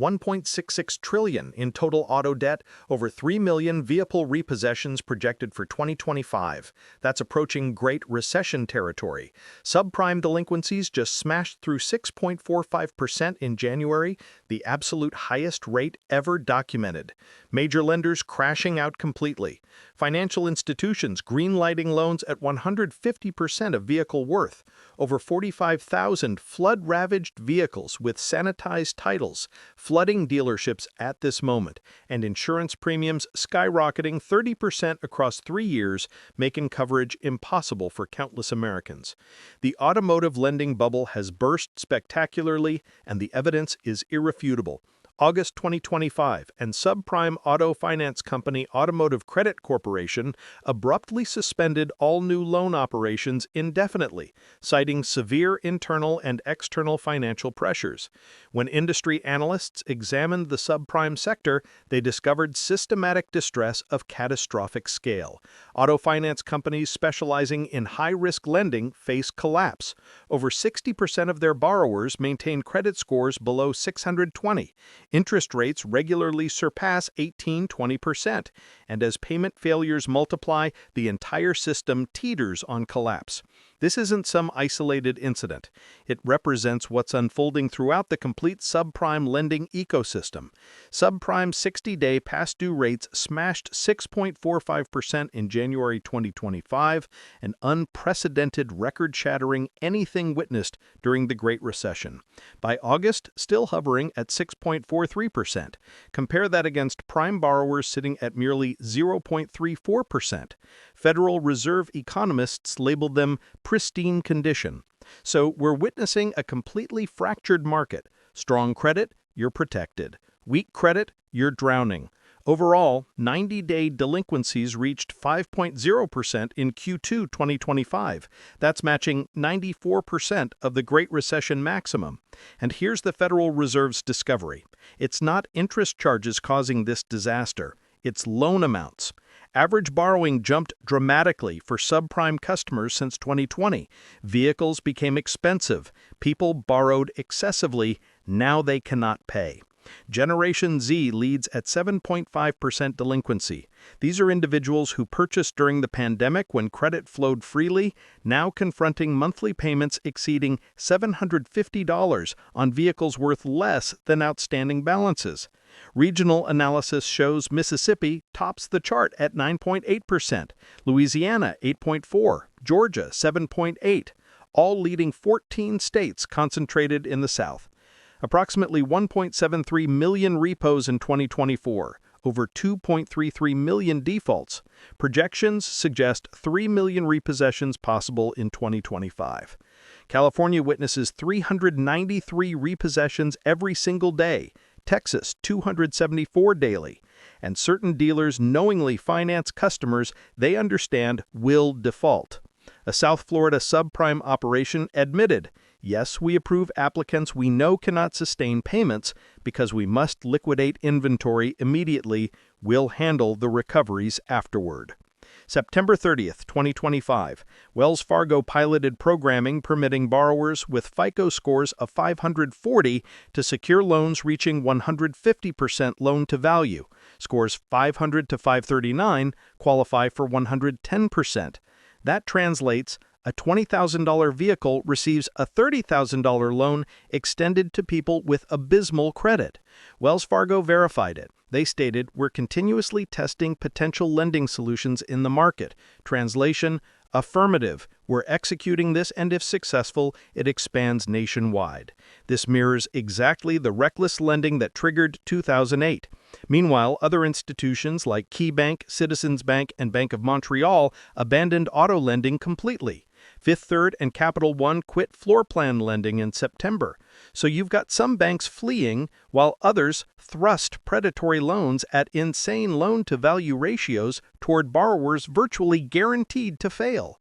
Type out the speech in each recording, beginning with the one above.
$1.66 trillion in total auto debt, over 3 million vehicle repossessions projected for 2025. That's approaching Great Recession territory. Subprime delinquencies just smashed through 6.45% in January, the absolute highest rate ever documented. Major lenders crashing out completely. Financial institutions greenlighting loans at 150% of vehicle worth. Over 45,000 flood-ravaged vehicles with sanitized titles, flooding dealerships at this moment, and insurance premiums skyrocketing 30% across 3 years, making coverage impossible for countless Americans. The automotive lending bubble has burst spectacularly, and the evidence is irrefutable. August 2025, and subprime auto finance company Automotive Credit Corporation abruptly suspended all new loan operations indefinitely, citing severe internal and external financial pressures. When industry analysts examined the subprime sector, they discovered systematic distress of catastrophic scale. Auto finance companies specializing in high-risk lending face collapse. Over 60% of their borrowers maintain credit scores below 620. Interest rates regularly surpass 18–20%, and as payment failures multiply, the entire system teeters on collapse. This isn't some isolated incident. It represents what's unfolding throughout the complete subprime lending ecosystem. Subprime 60-day past due rates smashed 6.45% in January 2025, an unprecedented record-shattering anything witnessed during the Great Recession. By August, still hovering at 6.43%. Compare that against prime borrowers sitting at merely 0.34%. Federal Reserve economists labeled them pristine condition. So we're witnessing a completely fractured market. Strong credit, you're protected. Weak credit, you're drowning. Overall, 90-day delinquencies reached 5.0% in Q2 2025. That's matching 94% of the Great Recession maximum. And here's the Federal Reserve's discovery. It's not interest charges causing this disaster. It's loan amounts. Average borrowing jumped dramatically for subprime customers since 2020. Vehicles became expensive. People borrowed excessively. Now they cannot pay. Generation Z leads at 7.5% delinquency. These are individuals who purchased during the pandemic when credit flowed freely, now confronting monthly payments exceeding $750 on vehicles worth less than outstanding balances. Regional analysis shows Mississippi tops the chart at 9.8%, Louisiana 8.4%, Georgia 7.8%, all leading 14 states concentrated in the South. Approximately 1.73 million repos in 2024, over 2.33 million defaults. Projections suggest 3 million repossessions possible in 2025. California witnesses 393 repossessions every single day, Texas 274 daily, and certain dealers knowingly finance customers they understand will default. A South Florida subprime operation admitted, yes, we approve applicants we know cannot sustain payments because we must liquidate inventory immediately. We'll handle the recoveries afterward. September 30th, 2025, Wells Fargo piloted programming permitting borrowers with FICO scores of 540 to secure loans reaching 150% loan-to-value. Scores 500 to 539 qualify for 110%. That translates a $20,000 vehicle receives a $30,000 loan extended to people with abysmal credit. Wells Fargo verified it. They stated, "We're continuously testing potential lending solutions in the market." Translation, affirmative. We're executing this, and if successful, it expands nationwide. This mirrors exactly the reckless lending that triggered 2008. Meanwhile, other institutions like KeyBank, Citizens Bank, and Bank of Montreal abandoned auto lending completely. Fifth Third and Capital One quit floor plan lending in September. So you've got some banks fleeing, while others thrust predatory loans at insane loan-to-value ratios toward borrowers virtually guaranteed to fail.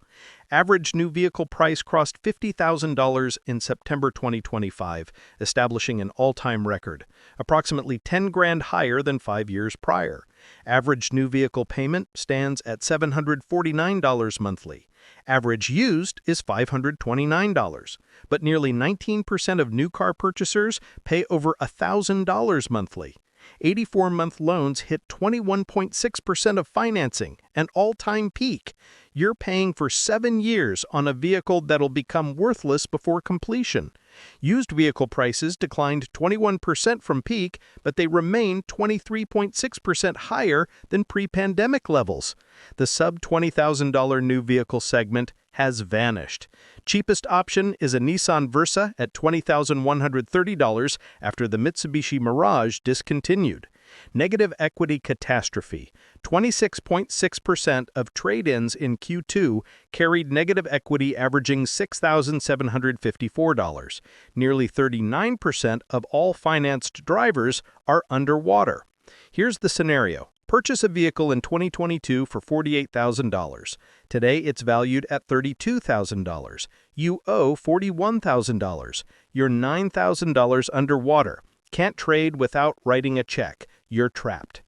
Average new vehicle price crossed $50,000 in September 2025, establishing an all-time record, approximately 10 grand higher than 5 years prior. Average new vehicle payment stands at $749 monthly. Average used is $529, but nearly 19% of new car purchasers pay over $1,000 monthly. 84-month loans hit 21.6% of financing, an all-time peak. You're paying for 7 years on a vehicle that'll become worthless before completion. Used vehicle prices declined 21% from peak, but they remain 23.6% higher than pre-pandemic levels. The sub-$20,000 new vehicle segment has vanished. Cheapest option is a Nissan Versa at $20,130 after the Mitsubishi Mirage discontinued. Negative equity catastrophe. 26.6% of trade-ins in Q2 carried negative equity averaging $6,754. Nearly 39% of all financed drivers are underwater. Here's the scenario. Purchase a vehicle in 2022 for $48,000. Today, it's valued at $32,000. You owe $41,000. You're $9,000 underwater. Can't trade without writing a check. You're trapped.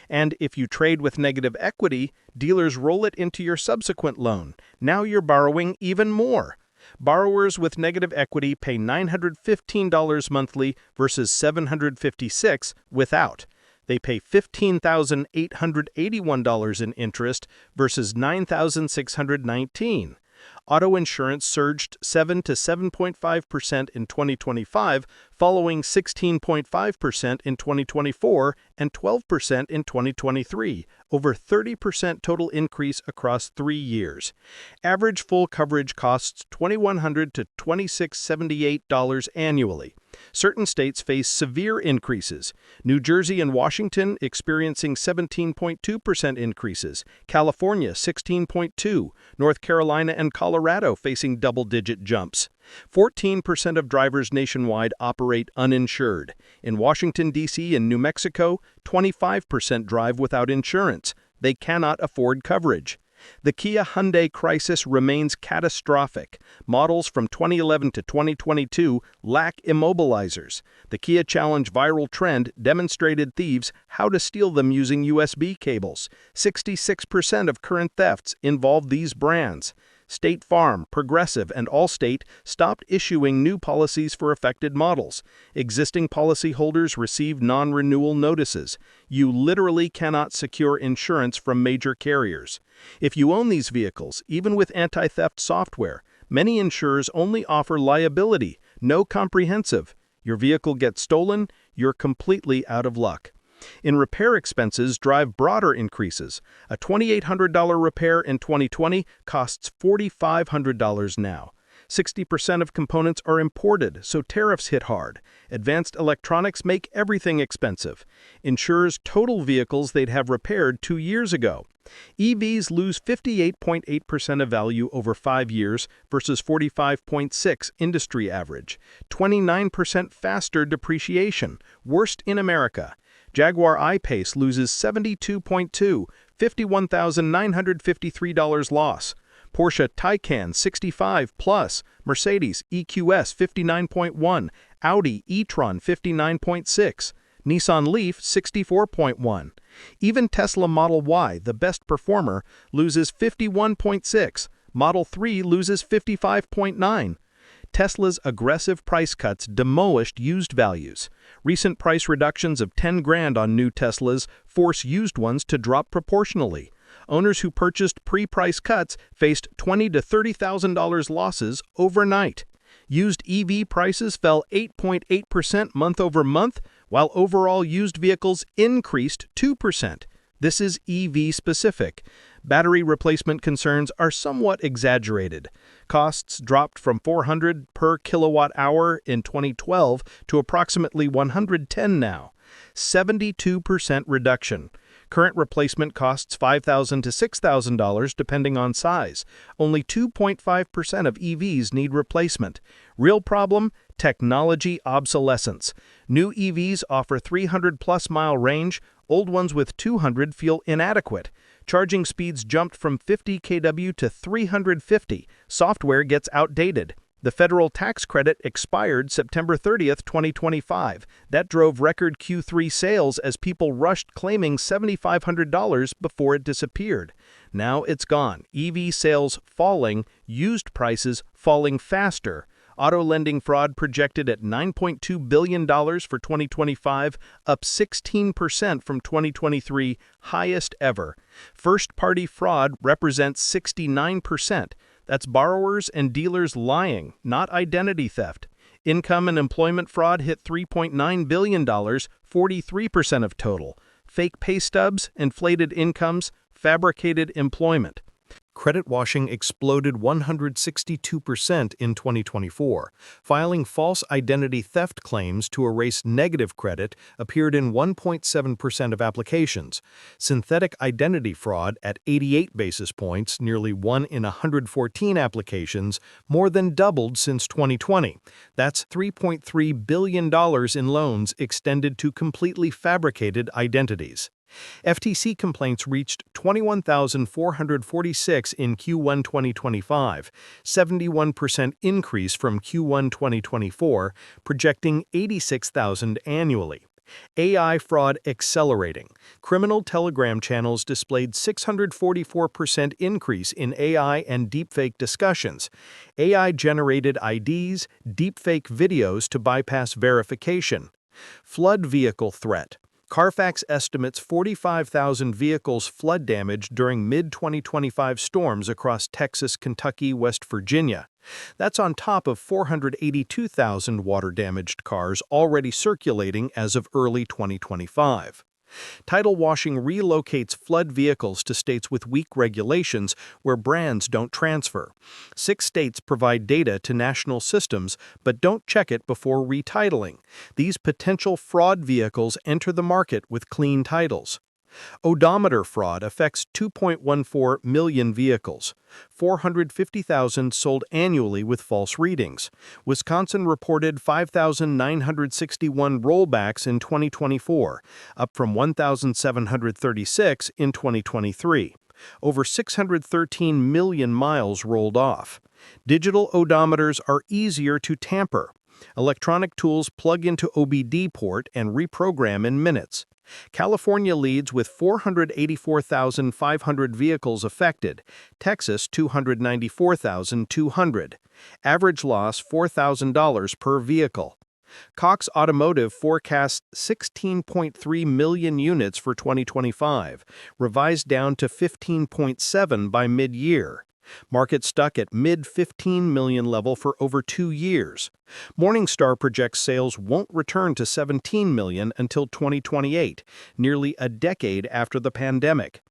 And if you trade with negative equity, dealers roll it into your subsequent loan. Now you're borrowing even more. Borrowers with negative equity pay $915 monthly versus $756 without. They pay $15,881 in interest versus $9,619. Auto insurance surged 7 to 7.5% in 2025, following 16.5% in 2024 and 12% in 2023, over 30% total increase across 3 years. Average full coverage costs $2,100 to $2,678 annually. Certain states face severe increases. New Jersey and Washington experiencing 17.2% increases, California 16.2%, North Carolina and Colorado facing double-digit jumps. 14% of drivers nationwide operate uninsured. In Washington, D.C. and New Mexico, 25% drive without insurance. They cannot afford coverage. The Kia Hyundai crisis remains catastrophic. Models from 2011 to 2022 lack immobilizers. The Kia Challenge viral trend demonstrated thieves how to steal them using USB cables. 66% of current thefts involve these brands. State Farm, Progressive, and Allstate stopped issuing new policies for affected models. Existing policyholders receive non-renewal notices. You literally cannot secure insurance from major carriers. If you own these vehicles, even with anti-theft software, many insurers only offer liability, no comprehensive. Your vehicle gets stolen, you're completely out of luck. In repair expenses drive broader increases. A $2,800 repair in 2020 costs $4,500 now. 60% of components are imported, so tariffs hit hard. Advanced electronics make everything expensive. Insurers total vehicles they'd have repaired 2 years ago. EVs lose 58.8% of value over 5 years versus 45.6% industry average. 29% faster depreciation, worst in America. Jaguar I-Pace loses 72.2%, $51,953 loss. Porsche Taycan 65+, Mercedes EQS 59.1, Audi e-tron 59.6, Nissan Leaf 64.1. Even Tesla Model Y, the best performer, loses 51.6. Model 3 loses 55.9. Tesla's aggressive price cuts demolished used values. Recent price reductions of $10,000 on new Teslas force used ones to drop proportionally. Owners who purchased pre-price cuts faced $20,000 to $30,000 losses overnight. Used EV prices fell 8.8% month over month, while overall used vehicles increased 2%. This is EV-specific. Battery replacement concerns are somewhat exaggerated. Costs dropped from $400 per kilowatt-hour in 2012 to approximately $110 now. 72% reduction. Current replacement costs $5,000 to $6,000 depending on size. Only 2.5% of EVs need replacement. Real problem? Technology obsolescence. New EVs offer 300-plus mile range. Old ones with 200 feel inadequate. Charging speeds jumped from 50 kW to 350. Software gets outdated. The federal tax credit expired September 30th, 2025. That drove record Q3 sales as people rushed claiming $7,500 before it disappeared. Now it's gone. EV sales falling, used prices falling faster. Auto lending fraud projected at $9.2 billion for 2025, up 16% from 2023, highest ever. First-party fraud represents 69%. That's borrowers and dealers lying, not identity theft. Income and employment fraud hit $3.9 billion, 43% of total. Fake pay stubs, inflated incomes, fabricated employment. Credit washing exploded 162% in 2024. Filing false identity theft claims to erase negative credit appeared in 1.7% of applications. Synthetic identity fraud at 88 basis points, nearly 1 in 114 applications, more than doubled since 2020. That's $3.3 billion in loans extended to completely fabricated identities. FTC complaints reached 21,446 in Q1 2025, 71% increase from Q1 2024, projecting 86,000 annually. AI fraud accelerating. Criminal Telegram channels displayed 644% increase in AI and deepfake discussions. AI-generated IDs, deepfake videos to bypass verification. Flood vehicle threat. Carfax estimates 45,000 vehicles flood damage during mid-2025 storms across Texas, Kentucky, West Virginia. That's on top of 482,000 water-damaged cars already circulating as of early 2025. Title washing relocates flood vehicles to states with weak regulations where brands don't transfer. 6 states provide data to national systems but don't check it before retitling. These potential fraud vehicles enter the market with clean titles. Odometer fraud affects 2.14 million vehicles. 450,000 sold annually with false readings. Wisconsin reported 5,961 rollbacks in 2024, up from 1,736 in 2023. Over 613 million miles rolled off. Digital odometers are easier to tamper. Electronic tools plug into OBD port and reprogram in minutes. California leads with 484,500 vehicles affected, Texas 294,200. Average loss $4,000 per vehicle. Cox Automotive forecasts 16.3 million units for 2025, revised down to 15.7 by mid-year. Market stuck at mid-15 million level for over 2 years. Morningstar projects sales won't return to 17 million until 2028, nearly a decade after the pandemic.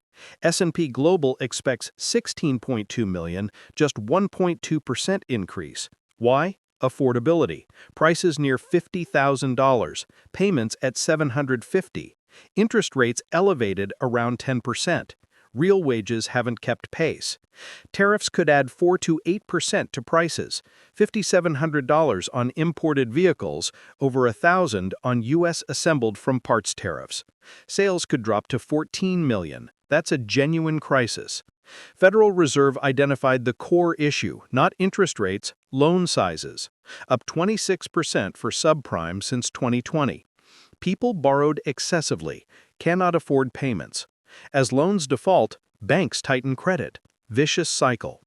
S&P Global expects 16.2 million, just 1.2% increase. Why? Affordability. Prices near $50,000. Payments at $750. Interest rates elevated around 10%. Real wages haven't kept pace. Tariffs could add 4 to 8% to prices, $5,700 on imported vehicles, over $1,000 on U.S. assembled from parts tariffs. Sales could drop to 14 million. That's a genuine crisis. Federal Reserve identified the core issue, not interest rates, loan sizes, up 26% for subprime since 2020. People borrowed excessively, cannot afford payments. As loans default, banks tighten credit. Vicious cycle.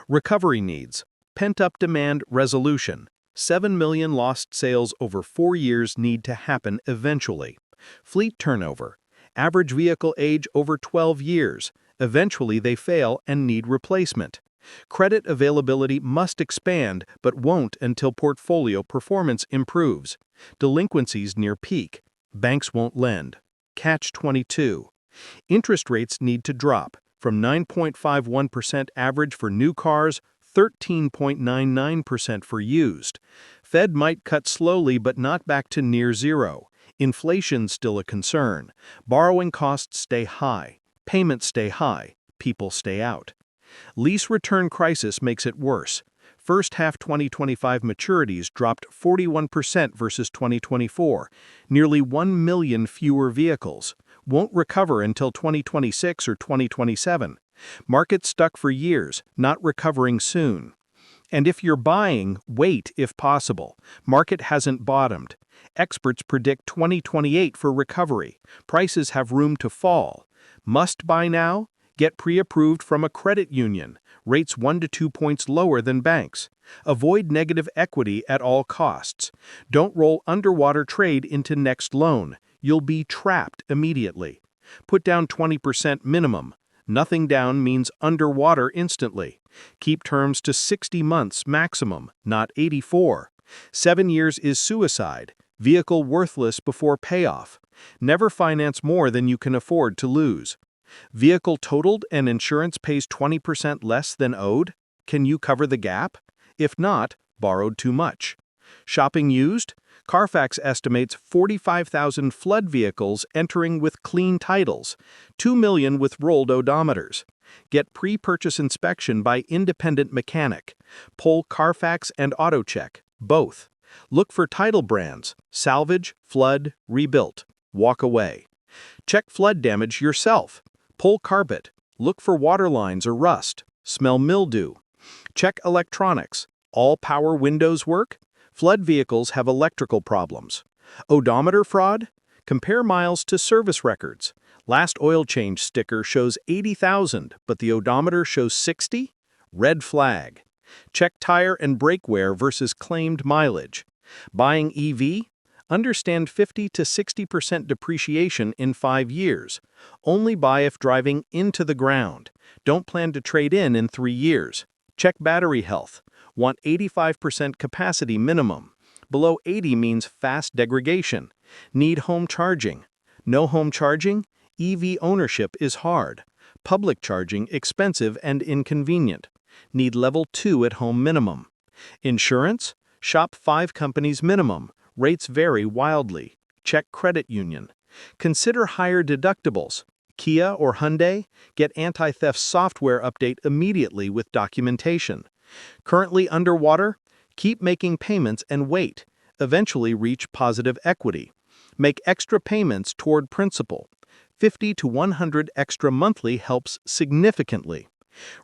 Recovery needs. Pent-up demand resolution. 7 million lost sales over 4 years need to happen eventually. Fleet turnover. Average vehicle age over 12 years. Eventually they fail and need replacement. Credit availability must expand but won't until portfolio performance improves. Delinquencies near peak. Banks won't lend. Catch-22. Interest rates need to drop from 9.51% average for new cars, 13.99% for used. Fed might cut slowly but not back to near zero. Inflation's still a concern. Borrowing costs stay high. Payments stay high. People stay out. Lease return crisis makes it worse. First half 2025 maturities dropped 41% versus 2024, nearly 1 million fewer vehicles. Won't recover until 2026 or 2027. Market stuck for years, not recovering soon. And if you're buying, wait if possible. Market hasn't bottomed. Experts predict 2028 for recovery. Prices have room to fall. Must buy now? Get pre-approved from a credit union. Rates 1 to 2 points lower than banks. Avoid negative equity at all costs. Don't roll underwater trade into next loan. You'll be trapped immediately. Put down 20% minimum. Nothing down means underwater instantly. Keep terms to 60 months maximum, not 84. 7 years is suicide. Vehicle worthless before payoff. Never finance more than you can afford to lose. Vehicle totaled and insurance pays 20% less than owed? Can you cover the gap? If not, borrowed too much. Shopping used? Carfax estimates 45,000 flood vehicles entering with clean titles, 2 million with rolled odometers. Get pre-purchase inspection by independent mechanic. Poll Carfax and AutoCheck, both. Look for title brands: salvage, flood, rebuilt. Walk away. Check flood damage yourself. Pull carpet. Look for water lines or rust. Smell mildew. Check electronics. All power windows work? Flood vehicles have electrical problems. Odometer fraud? Compare miles to service records. Last oil change sticker shows 80,000, but the odometer shows 60? Red flag. Check tire and brake wear versus claimed mileage. Buying EV? Understand 50 to 60% depreciation in 5 years. Only buy if driving into the ground. Don't plan to trade in 3 years. Check battery health. Want 85% capacity minimum. Below 80 means fast degradation. Need home charging. No home charging? EV ownership is hard. Public charging expensive and inconvenient. Need level 2 at home minimum. Insurance? Shop 5 companies minimum. Rates vary wildly. Check credit union. Consider higher deductibles. Kia or Hyundai? Get anti-theft software update immediately with documentation. Currently underwater? Keep making payments and wait. Eventually reach positive equity. Make extra payments toward principal. 50 to 100 extra monthly helps significantly.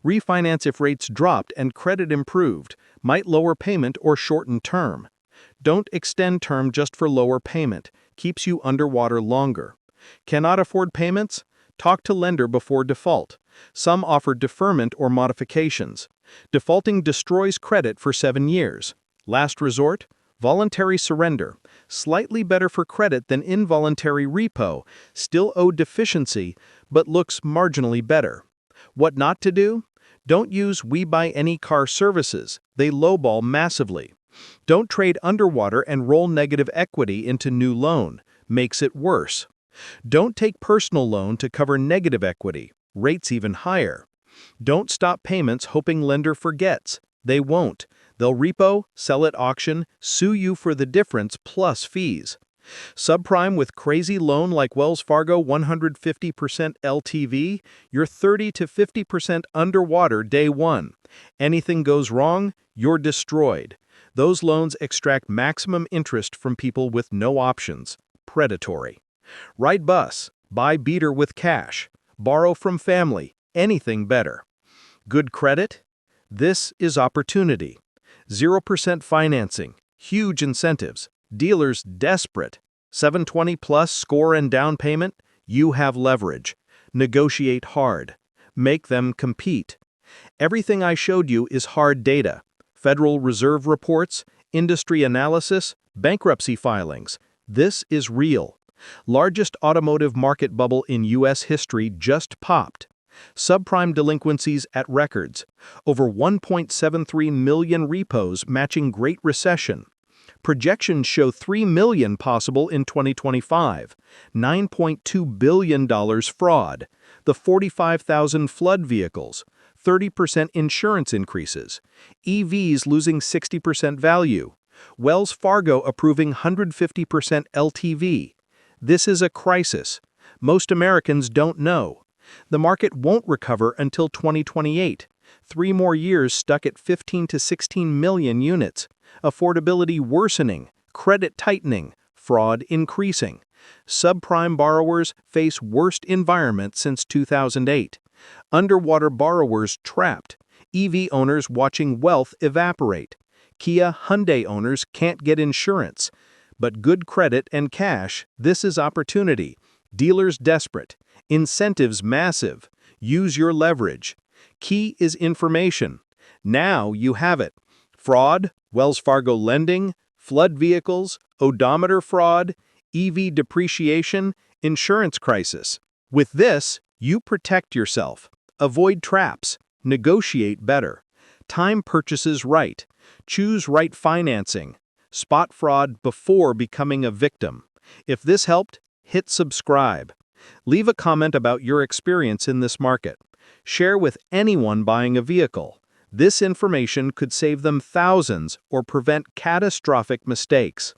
Refinance if rates dropped and credit improved. Might lower payment or shorten term. Don't extend term just for lower payment. Keeps you underwater longer. Cannot afford payments? Talk to lender before default. Some offer deferment or modifications. Defaulting destroys credit for 7 years. Last resort? Voluntary surrender. Slightly better for credit than involuntary repo. Still owe deficiency, but looks marginally better. What not to do? Don't use We Buy Any Car services. They lowball massively. Don't trade underwater and roll negative equity into new loan. Makes it worse. Don't take personal loan to cover negative equity. Rates even higher. Don't stop payments hoping lender forgets. They won't. They'll repo, sell at auction, sue you for the difference plus fees. Subprime with crazy loan like Wells Fargo 150% LTV, you're 30 to 50% underwater day one. Anything goes wrong, you're destroyed. Those loans extract maximum interest from people with no options. Predatory. Ride bus. Buy beater with cash. Borrow from family. Anything better. Good credit? This is opportunity. 0% financing. Huge incentives. Dealers desperate. 720 plus score and down payment? You have leverage. Negotiate hard. Make them compete. Everything I showed you is hard data. Federal Reserve reports, industry analysis, bankruptcy filings. This is real. Largest automotive market bubble in U.S. history just popped. Subprime delinquencies at records. Over 1.73 million repos matching Great Recession. Projections show 3 million possible in 2025. $9.2 billion fraud. The 45,000 flood vehicles. 30% insurance increases. EVs losing 60% value. Wells Fargo approving 150% LTV. This is a crisis. Most Americans don't know. The market won't recover until 2028. 3 more years stuck at 15 to 16 million units. Affordability worsening, credit tightening, fraud increasing. Subprime borrowers face worst environment since 2008. Underwater borrowers trapped. EV owners watching wealth evaporate. Kia Hyundai owners can't get insurance. But good credit and cash, this is opportunity. Dealers desperate. Incentives massive. Use your leverage. Key is information. Now you have it. Fraud, Wells Fargo lending, flood vehicles, odometer fraud, EV depreciation, insurance crisis. With this, you protect yourself. Avoid traps. Negotiate better. Time purchases right. Choose right financing. Spot fraud before becoming a victim. If this helped, hit subscribe. Leave a comment about your experience in this market. Share with anyone buying a vehicle. This information could save them thousands or prevent catastrophic mistakes.